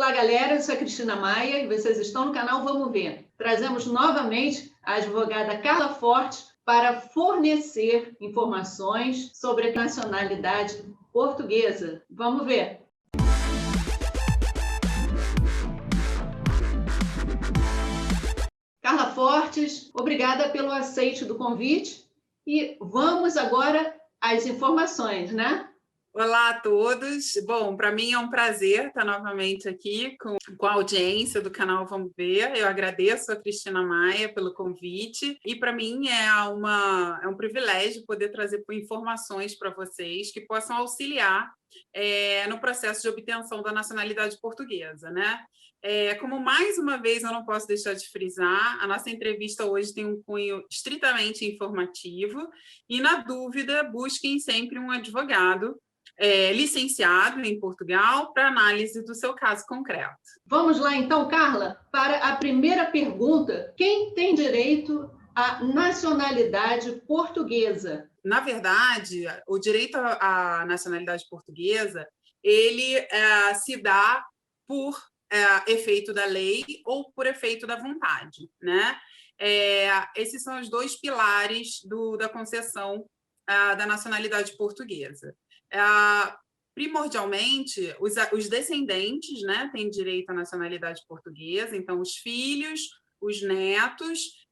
Olá, galera, eu sou a Cristina Maia e vocês estão no canal Vamos Ver. Trazemos novamente a advogada Carla Fortes para fornecer informações sobre a nacionalidade portuguesa. Vamos ver. Carla Fortes, obrigada pelo aceite do convite e vamos agora às informações, né? Olá a todos. Bom, para mim é um prazer estar novamente aqui com a audiência do canal Vamos Ver. Eu agradeço a Cristina Maia pelo convite e para mim é um privilégio poder trazer informações para vocês que possam auxiliar no processo de obtenção da nacionalidade portuguesa, né? Como mais uma vez eu não posso deixar de frisar, a nossa entrevista hoje tem um cunho estritamente informativo e, na dúvida, busquem sempre um advogado licenciado em Portugal para análise do seu caso concreto. Vamos lá então, Carla, para a primeira pergunta. Quem tem direito à nacionalidade portuguesa? Na verdade, o direito à nacionalidade portuguesa, ele se dá por efeito da lei ou por efeito da vontade, né? Esses são os dois pilares da concessão da nacionalidade portuguesa. Primordialmente, os descendentes, né, têm direito à nacionalidade portuguesa, então os filhos, os netos,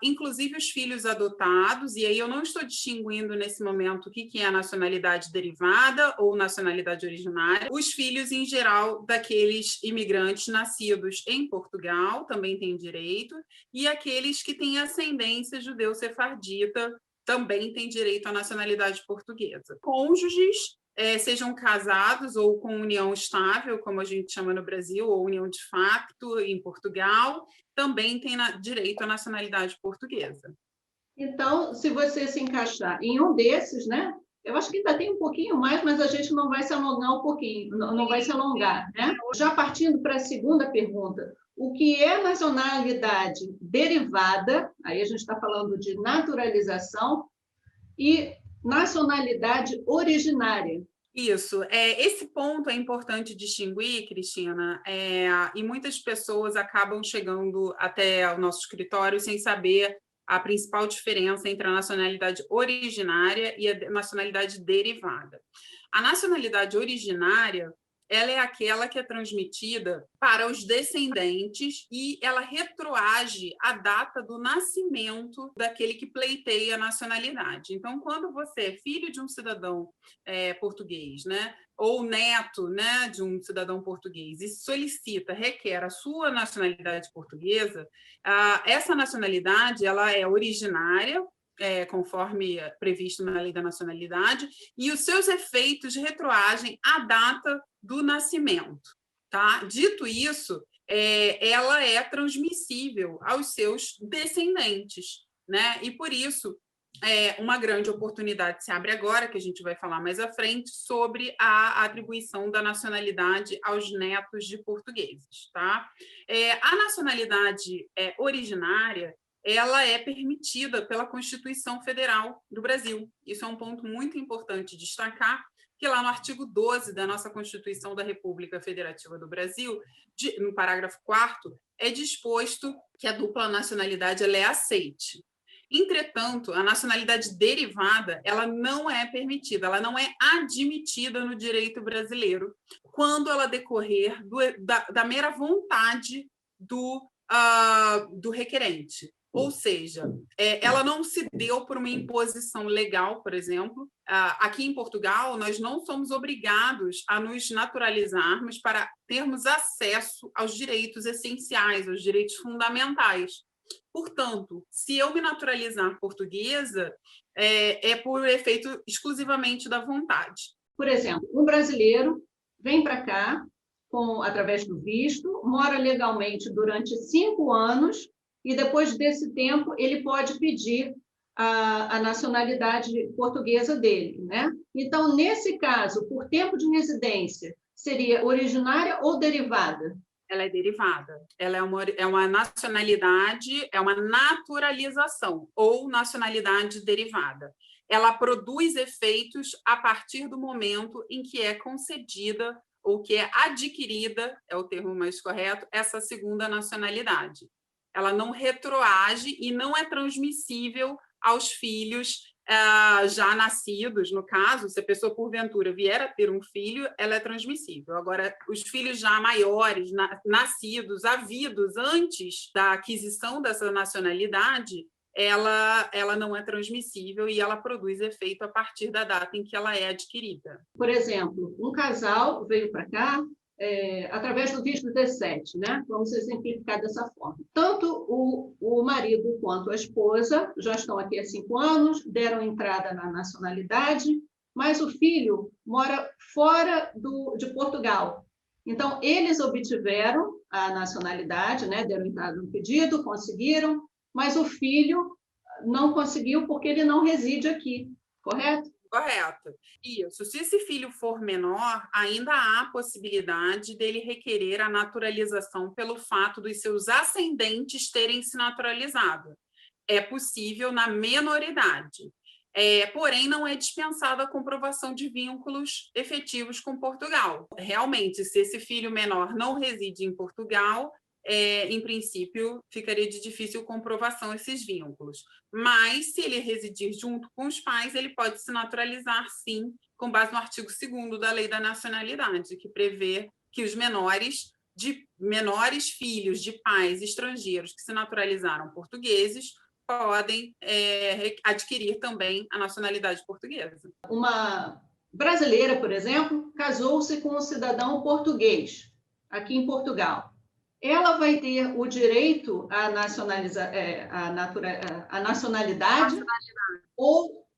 inclusive os filhos adotados, e aí eu não estou distinguindo nesse momento o que é a nacionalidade derivada ou nacionalidade originária. Os filhos, em geral, daqueles imigrantes nascidos em Portugal também têm direito, e aqueles que têm ascendência judeu-sefardita também têm direito à nacionalidade portuguesa. Cônjuges, sejam casados ou com união estável, como a gente chama no Brasil, ou união de facto em Portugal, também têm direito à nacionalidade portuguesa. Então, se você se encaixar em um desses, né? Eu acho que ainda tem um pouquinho mais, mas a gente não vai se alongar um pouquinho, não vai se alongar, né? Já partindo para a segunda pergunta, o que é nacionalidade derivada? Aí a gente está falando de naturalização e nacionalidade originária. Isso, esse ponto é importante distinguir, Cristina, e muitas pessoas acabam chegando até o nosso escritório sem saber a principal diferença entre a nacionalidade originária e a nacionalidade derivada. A nacionalidade originária, ela é aquela que é transmitida para os descendentes e ela retroage a data do nascimento daquele que pleiteia a nacionalidade. Então, quando você é filho de um cidadão português, né, ou neto, né, de um cidadão português e solicita, requer a sua nacionalidade portuguesa, essa nacionalidade ela é originária, conforme previsto na Lei da Nacionalidade, e os seus efeitos retroagem à data do nascimento. Tá? Dito isso, ela é transmissível aos seus descendentes, né? E, por isso, uma grande oportunidade se abre agora, que a gente vai falar mais à frente, sobre a atribuição da nacionalidade aos netos de portugueses. Tá? A nacionalidade originária, ela é permitida pela Constituição Federal do Brasil. Isso é um ponto muito importante destacar, que lá no artigo 12 da nossa Constituição da República Federativa do Brasil, no parágrafo 4º, é disposto que a dupla nacionalidade ela é aceite. Entretanto, a nacionalidade derivada ela não é permitida, ela não é admitida no direito brasileiro quando ela decorrer da mera vontade do requerente. Ou seja, ela não se deu por uma imposição legal, por exemplo. Aqui em Portugal, nós não somos obrigados a nos naturalizarmos para termos acesso aos direitos essenciais, aos direitos fundamentais. Portanto, se eu me naturalizar portuguesa, é por efeito exclusivamente da vontade. Por exemplo, um brasileiro vem para cá através do visto, mora legalmente durante 5 anos, e depois desse tempo ele pode pedir a nacionalidade portuguesa dele, né? Então, nesse caso, por tempo de residência, seria originária ou derivada? Ela é derivada. Ela é uma nacionalidade, é uma naturalização ou nacionalidade derivada. Ela produz efeitos a partir do momento em que é concedida ou que é adquirida, é o termo mais correto, essa segunda nacionalidade. Ela não retroage e não é transmissível aos filhos já nascidos. No caso, se a pessoa, porventura, vier a ter um filho, ela é transmissível. Agora, os filhos já maiores, nascidos, havidos antes da aquisição dessa nacionalidade, ela não é transmissível e ela produz efeito a partir da data em que ela é adquirida. Por exemplo, um casal veio para cá através do visto 17, né? Vamos exemplificar dessa forma. Tanto o marido quanto a esposa já estão aqui há 5 anos, deram entrada na nacionalidade, mas o filho mora fora de Portugal. Então, eles obtiveram a nacionalidade, né? Deram entrada no pedido, conseguiram, mas o filho não conseguiu porque ele não reside aqui, correto? Correto. Isso. Se esse filho for menor, ainda há possibilidade dele requerer a naturalização pelo fato dos seus ascendentes terem se naturalizado. É possível na menoridade. Porém, não é dispensada a comprovação de vínculos efetivos com Portugal. Realmente, se esse filho menor não reside em Portugal, em princípio, ficaria de difícil comprovação esses vínculos. Mas, se ele residir junto com os pais, ele pode se naturalizar, sim, com base no artigo 2º da Lei da Nacionalidade, que prevê que os menores filhos de pais estrangeiros que se naturalizaram portugueses podem adquirir também a nacionalidade portuguesa. Uma brasileira, por exemplo, casou-se com um cidadão português, aqui em Portugal. Ela vai ter o direito à nacionalidade,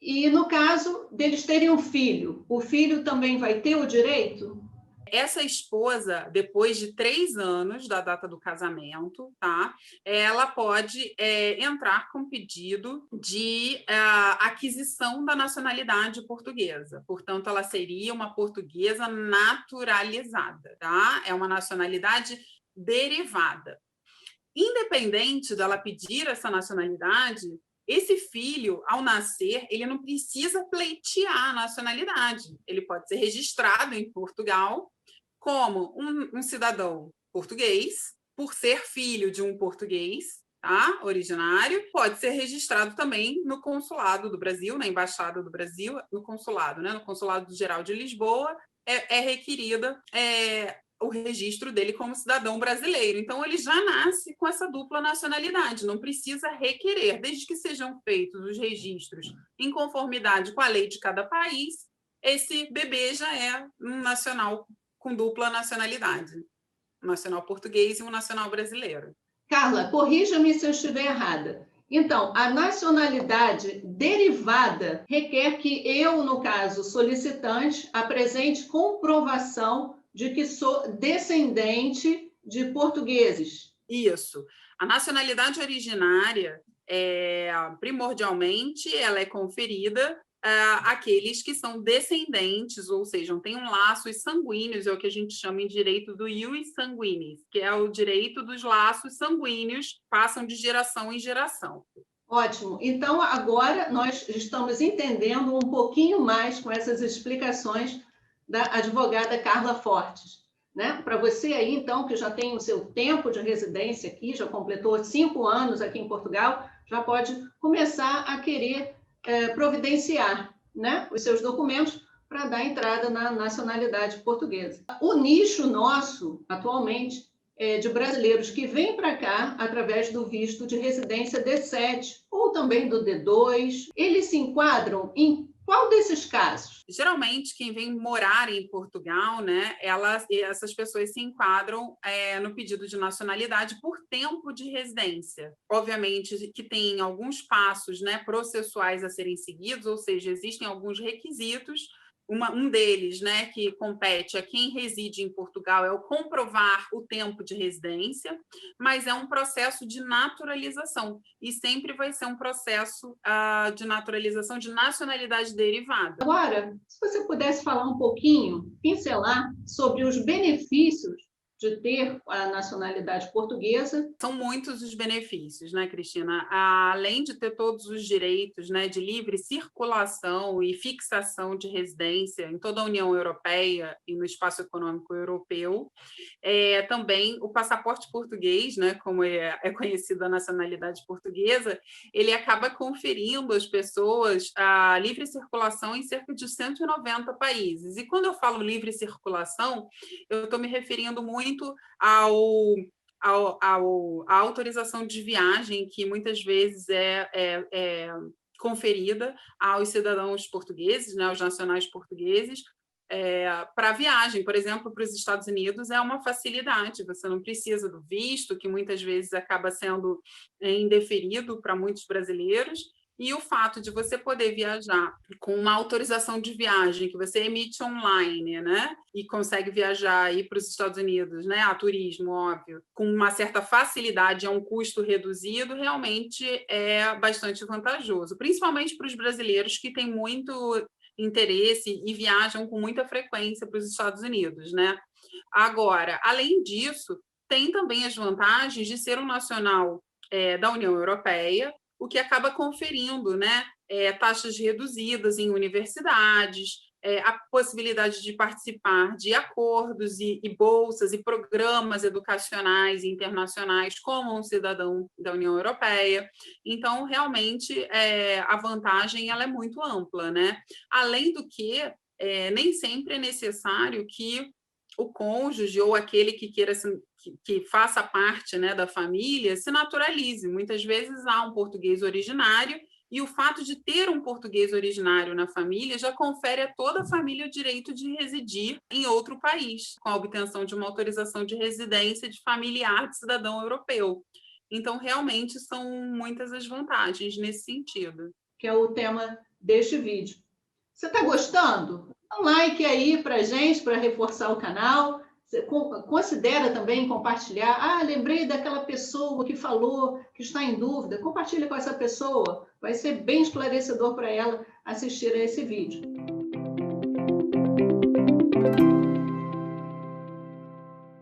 e no caso deles terem um filho, o filho também vai ter o direito? Essa esposa, depois de 3 anos da data do casamento, tá? Ela pode entrar com pedido de aquisição da nacionalidade portuguesa. Portanto, ela seria uma portuguesa naturalizada, tá? É uma nacionalidade derivada. Independente dela pedir essa nacionalidade, esse filho, ao nascer, ele não precisa pleitear a nacionalidade. Ele pode ser registrado em Portugal como um cidadão português, por ser filho de um português, tá? Originário, pode ser registrado também no consulado do Brasil, na Embaixada do Brasil, no consulado, né? No Consulado Geral de Lisboa, é requerida o registro dele como cidadão brasileiro. Então, ele já nasce com essa dupla nacionalidade, não precisa requerer, desde que sejam feitos os registros em conformidade com a lei de cada país, esse bebê já é um nacional com dupla nacionalidade, um nacional português e um nacional brasileiro. Carla, corrija-me se eu estiver errada. Então, a nacionalidade derivada requer que eu, no caso solicitante, apresente comprovação de que sou descendente de portugueses. Isso. A nacionalidade originária, primordialmente, ela é conferida àqueles que são descendentes, ou seja, têm um laços sanguíneos, é o que a gente chama em direito do ius sanguinis, que é o direito dos laços sanguíneos, passam de geração em geração. Ótimo. Então, agora nós estamos entendendo um pouquinho mais com essas explicações da advogada Carla Fortes, né? Para você aí, então, que já tem o seu tempo de residência aqui, já completou 5 anos aqui em Portugal, já pode começar a querer providenciar, né, os seus documentos para dar entrada na nacionalidade portuguesa. O nicho nosso, atualmente, é de brasileiros que vêm para cá através do visto de residência D7 ou também do D2. Eles se enquadram em qual desses casos? Geralmente, quem vem morar em Portugal, né, essas pessoas se enquadram no pedido de nacionalidade por tempo de residência. Obviamente que tem alguns passos, né, processuais a serem seguidos, ou seja, existem alguns requisitos. Um deles, né, que compete a quem reside em Portugal, é o comprovar o tempo de residência, mas é um processo de naturalização e sempre vai ser um processo de naturalização de nacionalidade derivada. Agora, se você pudesse falar um pouquinho, pincelar sobre os benefícios de ter a nacionalidade portuguesa? São muitos os benefícios, né, Cristina? Além de ter todos os direitos, né, de livre circulação e fixação de residência em toda a União Europeia e no espaço econômico europeu, também o passaporte português, né, como é conhecida a nacionalidade portuguesa, ele acaba conferindo às pessoas a livre circulação em cerca de 190 países. E quando eu falo livre circulação, eu estou me referindo muito à autorização de viagem, que muitas vezes é conferida aos cidadãos portugueses, né, aos nacionais portugueses, para viagem, por exemplo, para os Estados Unidos é uma facilidade, você não precisa do visto, que muitas vezes acaba sendo indeferido para muitos brasileiros, e o fato de você poder viajar com uma autorização de viagem que você emite online, né, e consegue viajar aí para os Estados Unidos, né, a turismo, óbvio, com uma certa facilidade, a um custo reduzido, realmente é bastante vantajoso, principalmente para os brasileiros que têm muito interesse e viajam com muita frequência para os Estados Unidos, né? Agora, além disso, tem também as vantagens de ser um nacional da União Europeia, o que acaba conferindo, né, taxas reduzidas em universidades, a possibilidade de participar de acordos e bolsas e programas educacionais e internacionais como um cidadão da União Europeia. Então, realmente, a vantagem ela é muito ampla, né? Além do que, nem sempre é necessário que o cônjuge ou aquele que queira que faça parte, né, da família se naturalize. Muitas vezes há um português originário e o fato de ter um português originário na família já confere a toda a família o direito de residir em outro país, com a obtenção de uma autorização de residência de familiar de cidadão europeu. Então, realmente, são muitas as vantagens nesse sentido. Que é o tema deste vídeo. Você está gostando? Dá um like aí para a gente, para reforçar o canal. Você considera também compartilhar. Ah, lembrei daquela pessoa que falou, que está em dúvida. Compartilha com essa pessoa. Vai ser bem esclarecedor para ela assistir a esse vídeo.